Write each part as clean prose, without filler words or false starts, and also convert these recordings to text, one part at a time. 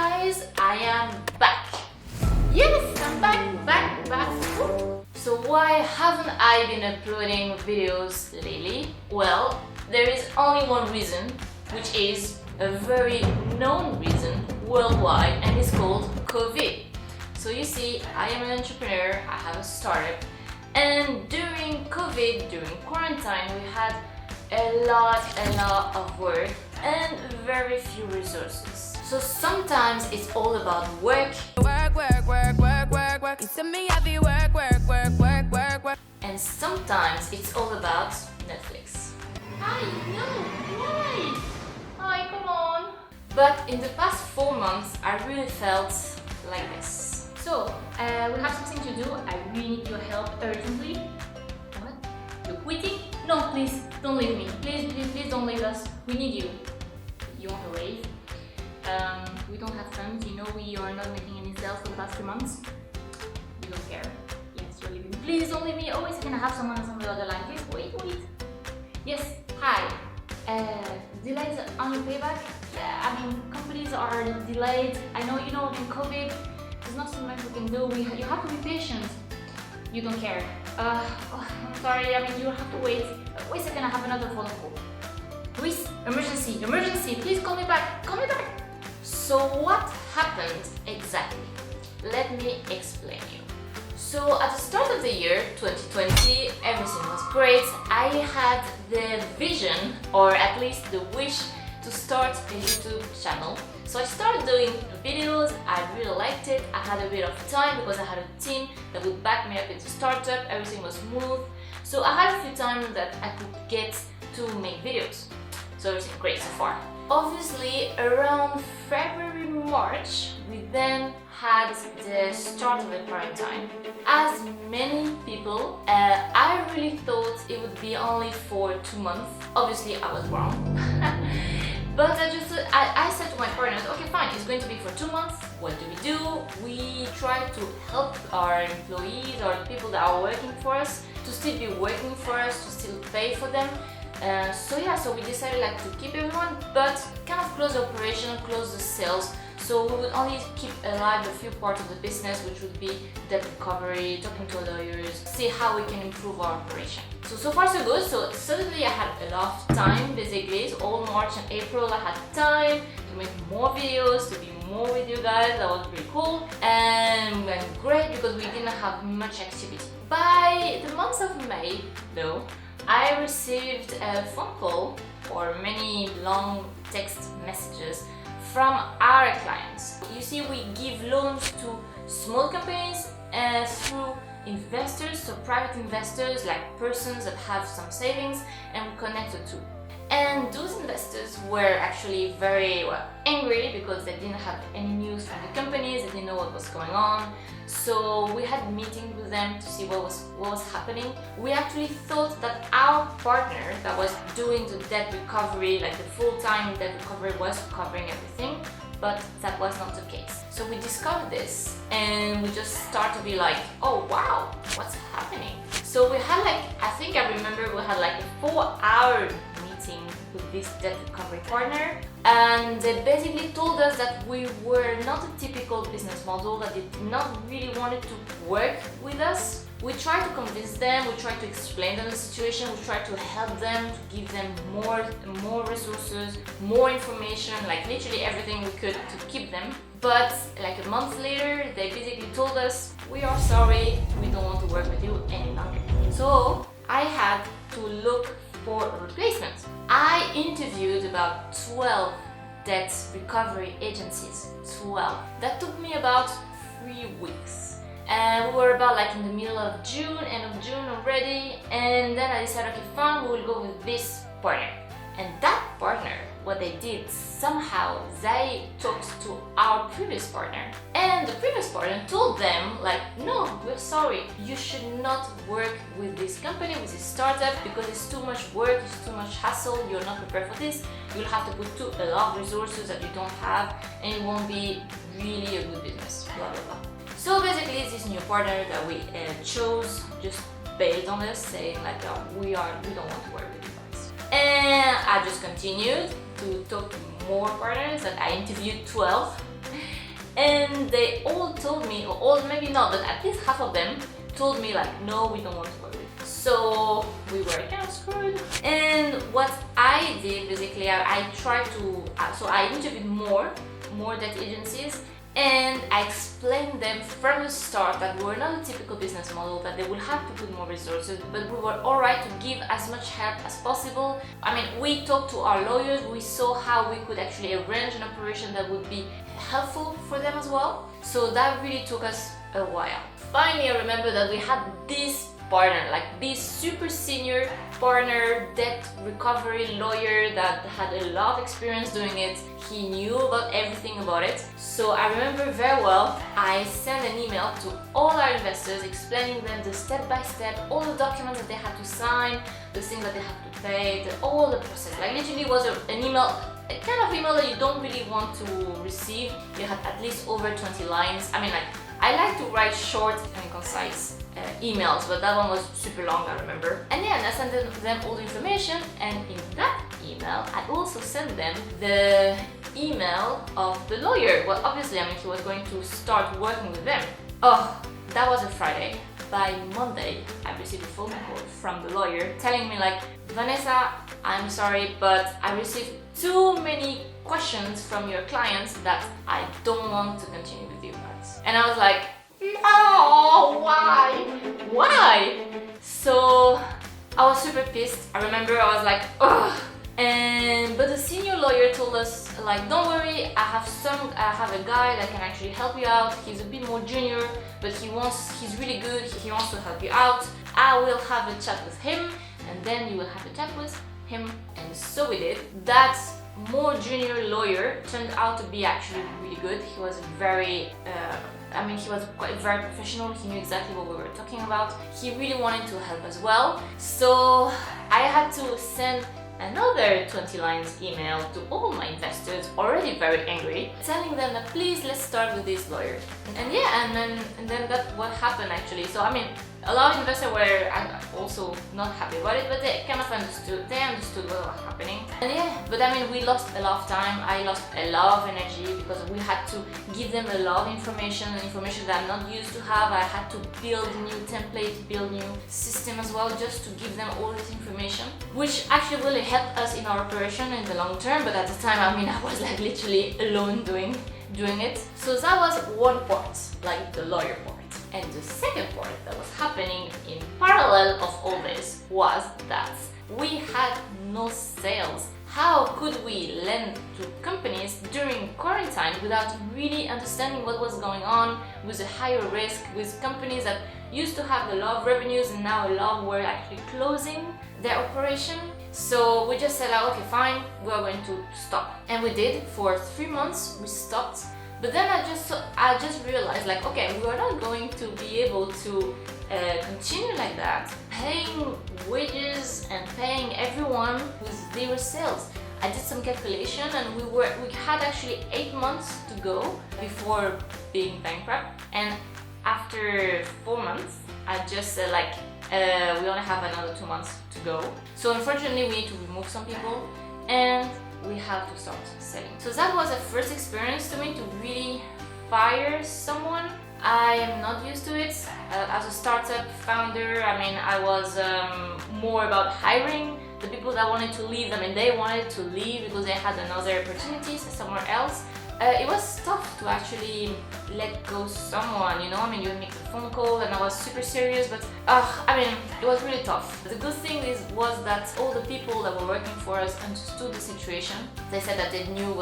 guys, I am back. Yes, I'm back. Woo. So why haven't I been uploading videos lately? Well, there is only one reason, which is a very known reason worldwide, and it's called COVID. So you see, I am an entrepreneur, I have a startup, and during COVID, during quarantine, we had a lot of work and very few resources. So sometimes it's all about work. You see me heavy work. And sometimes it's all about Netflix. I know, why? Ay, come on. But in the past 4 months, I really felt like this. So, we have something to do. I really need your help urgently. What? You're quitting? No, please, don't leave me. Please don't leave us. We need you. You want to leave? We don't have funds. You know we are not making any sales for the past 3 months. You don't care. Yes, you're leaving. Please don't leave me. Oh, wait, can I have someone on the other line? Please, wait. Yes, hi. Delays on your payback? Yeah, I mean, companies are delayed. I know, in COVID, there's not so much we can do. You have to be patient. You don't care. I'm sorry, I mean, you have to wait. Wait a second, I have another phone call. Please, emergency, please call me back. So what happened exactly? Let me explain you. So at the start of the year 2020, everything was great. I had the vision, or at least the wish, to start a YouTube channel. So I started doing videos, I really liked it, I had a bit of time because I had a team that would back me up in the startup, everything was smooth. So I had a few times that I could get to make videos. So everything great so far. Obviously, around February, March, we then had the start of the quarantine. As many people, I really thought it would be only for 2 months. Obviously, I was wrong. But I said to my partners, okay, fine, it's going to be for 2 months. What do? We try to help our employees or the people that are working for us to still be working for us, to still pay for them. So we decided to keep everyone, but kind of close the operation, close the sales. So we would only keep alive a few parts of the business, which would be debt recovery, talking to lawyers, see how we can improve our operation. So far so good. So suddenly I had a lot of time, basically. So all March and April I had time to make more videos, to be more with you guys. That was pretty cool and went great because we didn't have much activity. By the month of May, though, I received a phone call or many long text messages from our clients. You see, we give loans to small companies through investors, so private investors, like persons that have some savings, and we connected to. And those investors were actually very angry because they didn't have any news from the companies, they didn't know what was going on. So we had meetings with them to see what was happening. We actually thought that our partner that was doing the debt recovery, like the full-time debt recovery, was covering everything, but that was not the case. So we discovered this and we just started to be like, oh wow, what's happening? So we had I think I remember we had a 4-hour meeting with this debt recovery partner, and they basically told us that we were not a typical business model, that they did not really wanted to work with us. We tried to convince them, we tried to explain them the situation, we tried to help them, to give them more resources, more information, literally everything we could to keep them. But a month later, they basically told us, we are sorry, we don't want to work with you any longer. So I had to look for a replacement. I interviewed about 12 debt recovery agencies. 12. That took me about 3 weeks. And we were about in the middle of June, end of June already, and then I decided, okay, fine, we will go with this partner. And that partner, what they did, somehow they talked to our previous partner, and the previous partner told them no, we're sorry, you should not work with this company, with this startup, because it's too much work, it's too much hassle, you're not prepared for this, you'll have to put a lot of resources that you don't have, and it won't be really a good business, blah blah blah. So basically this new partner that we chose just bailed on us, saying we don't want to work with you guys. And I just continued to talk to more partners, and I interviewed 12 And they all told me, or all maybe not, but at least half of them told me like, no, we don't want to work with you. So we were kind of screwed. And what I did basically, I tried to, so I interviewed more debt agencies, and I explained them from the start that we were not a typical business model, that they would have to put more resources, but we were alright to give as much help as possible. I mean, we talked to our lawyers, we saw how we could actually arrange an operation that would be helpful for them as well. So that really took us a while. Finally, I remember that we had this partner, like this super senior partner, debt recovery lawyer that had a lot of experience doing it. He knew about everything about it. So I remember very well, I sent an email to all our investors explaining them the step-by-step, all the documents that they had to sign, the things that they had to pay, all the process. Like literally it was an email, a kind of email that you don't really want to receive. You had at least over 20 lines. I mean, like, I like to write short and concise emails, but that one was super long, I remember. And yeah, and I sent them all the information, and in that email I also sent them the email of the lawyer. Well, obviously, I mean, he was going to start working with them. Oh, that was a Friday. By Monday, I received a phone call from the lawyer telling me like, Vanessa, I'm sorry, but I received too many questions from your clients that I don't want to continue with you guys. And I was like, no, why? Why? So I was super pissed. I remember I was like, ugh. But the senior lawyer told us like, don't worry, I have a guy that can actually help you out. He's a bit more junior, but he's really good. He wants to help you out. I will have a chat with him, and then you will have a chat with him. And so we did. That more junior lawyer turned out to be actually really good. He was very he was very professional. He knew exactly what we were talking about. He really wanted to help as well. So I had to send another 20 lines email to all my investors, already very angry, telling them that please let's start with this lawyer. And then that's what happened actually. So I mean, a lot of investors were also not happy about it, but they kind of understood. They understood what was happening. And yeah, but I mean, we lost a lot of time. I lost a lot of energy because we had to give them a lot of information that I'm not used to have. I had to build new templates, build new system as well, just to give them all this information, which actually really helped us in our operation in the long term. But at the time, I mean, I was like literally alone doing it. So that was one part, like the lawyer part. And the second part that was happening in parallel of all this was that we had no sales. How could we lend to companies during quarantine without really understanding what was going on, with a higher risk, with companies that used to have a lot of revenues and now a lot were actually closing their operation? So we just said, okay, fine, we're going to stop. And we did. For 3 months, we stopped. But then I just realized like, okay, we are not going to be able to continue like that, paying wages and paying everyone with zero sales. I did some calculation, and we had actually 8 months to go before being bankrupt. And after 4 months, I just said like, we only have another 2 months to go. So unfortunately, we need to remove some people, and we have to start selling. So that was a first experience to me, to really fire someone. I am not used to it. As a startup founder, I mean, I was more about hiring the people that wanted to leave. I mean, they wanted to leave because they had another opportunities somewhere else. It was tough to actually let go someone, you know. I mean, you make a phone call, and I was super serious, but I mean, it was really tough. The good thing was that all the people that were working for us understood the situation. They said that they knew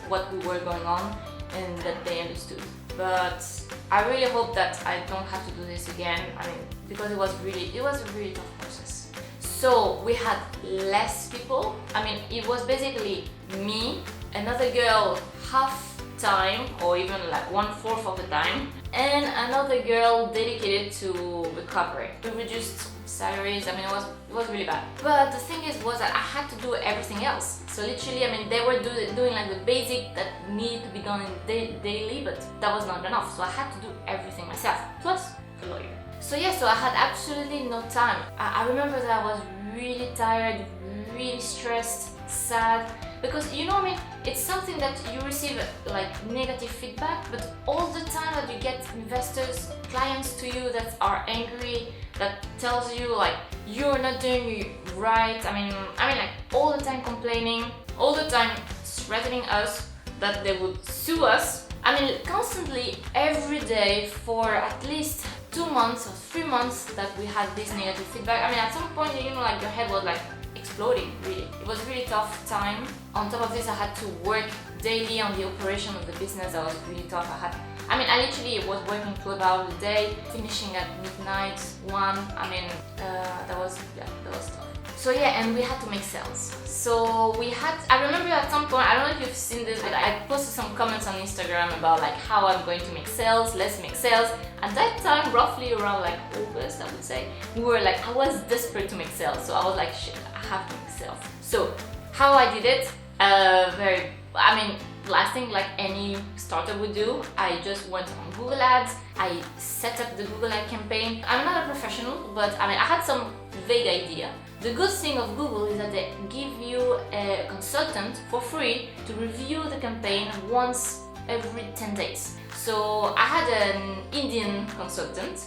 what we were going on, and that they understood. But I really hope that I don't have to do this again. I mean, because it was a really tough process. So we had less people. I mean, it was basically me, another girl half time, or even like 1/4 of the time, and another girl dedicated to recovery. We reduced salaries. I mean, it was really bad. But the thing was that I had to do everything else. So literally, I mean, they were doing like the basic that needed to be done daily, but that was not enough. So I had to do everything myself, plus a lawyer. So yeah, so I had absolutely no time. I remember that I was really tired, really stressed, sad. because you know, I mean, it's something that you receive like negative feedback, but all the time that you get investors, clients to you that are angry, that tells you like you're not doing it right. I mean like all the time complaining, all the time threatening us that they would sue us. I mean, constantly, every day for at least 2 months or 3 months that we had this negative feedback. I mean, at some point, you know, like your head was like exploding, really. It was a really tough time. On top of this, I had to work daily on the operation of the business. That was really tough. I literally was working 12 hours a day, finishing at midnight, 1. That was tough. So yeah, and we had to make sales. So I remember at some point, I don't know if you've seen this, but I posted some comments on Instagram about like how I'm going to make sales, let's make sales. At that time, roughly around like August, I would say, I was desperate to make sales. So I was like, shit, I have to make sales. So how I did it, last thing like any starter would do, I just went on Google Ads, I set up the Google Ad campaign. I'm not a professional, but I had some vague idea. The good thing of Google is that they give you a consultant for free to review the campaign once every 10 days. So I had an Indian consultant,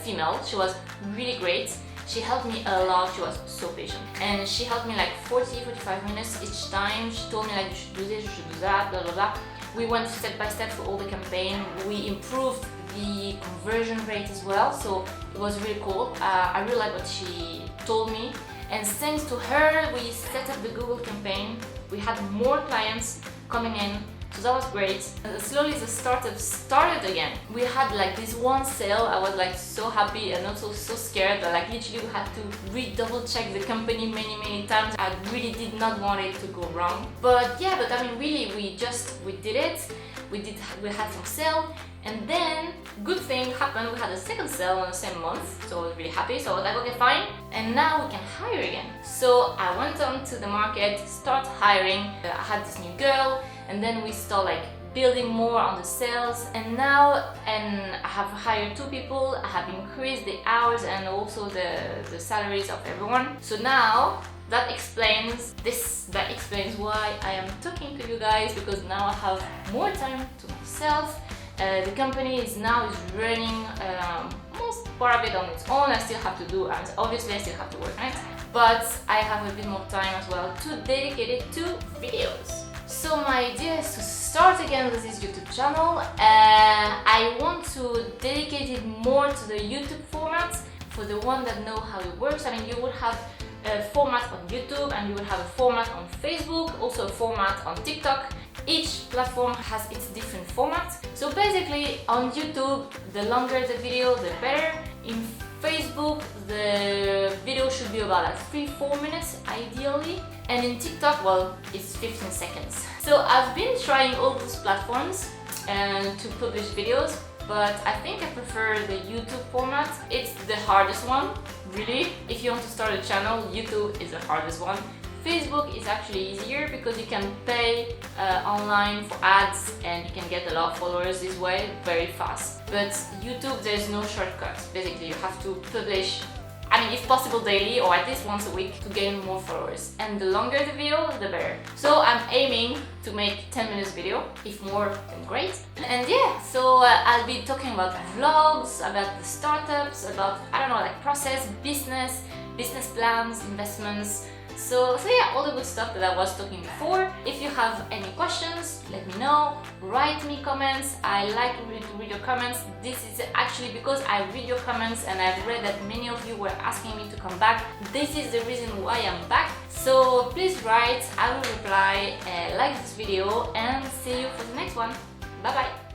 female. She was really great. She helped me a lot. She was so patient, and she helped me like 40-45 minutes each time. She told me like, you should do this, you should do that, blah blah blah. We went step by step for all the campaign. We improved the conversion rate as well, so it was really cool. I really like what she told me, and thanks to her, we set up the Google campaign. We had more clients coming in. So that was great. Slowly the startup started again. We had like this one sale. I was like so happy and also so scared that like literally we had to double check the company many times. I really did not want it to go wrong. But yeah, really we did it. We had some sale, and then good thing happened. We had a second sale on the same month, so I was really happy. So I was like, okay, fine, and now we can hire again. So I went on to the market, start hiring. I had this new girl, and then we start like building more on the sales, and I have hired 2 people. I have increased the hours and also the salaries of everyone. So now that explains why I am talking to you guys, because now I have more time to myself. The company is running most part of it on its own. I still have to do, obviously I still have to work on it, but I have a bit more time as well to dedicate it to videos. So my idea is to start again with this YouTube channel. I want to dedicate it more to the YouTube format. For the one that know how it works, you would have a format on YouTube, and you will have a format on Facebook, also a format on TikTok. Each platform has its different format. So basically on YouTube, the longer the video, the better. In Facebook, the video should be about like 3-4 minutes ideally. And in TikTok, well, it's 15 seconds. So I've been trying all those platforms to publish videos, but I think I prefer the YouTube format. It's the hardest one, really. If you want to start a channel, YouTube is the hardest one. Facebook is actually easier because you can pay online for ads and you can get a lot of followers this way very fast. But YouTube, there's no shortcuts. Basically, you have to publish, if possible daily or at least once a week to gain more followers. And the longer the video, the better. So I'm aiming to make 10 minutes video. If more, then great. And yeah, so I'll be talking about vlogs, about the startups, about, process, business plans, investments. So yeah, all the good stuff that I was talking before. If you have any questions, let me know. Write me comments. I like to read your comments. This is actually because I read your comments and I've read that many of you were asking me to come back. This is the reason why I'm back. So please write, I will reply, like this video, and see you for the next one. Bye bye!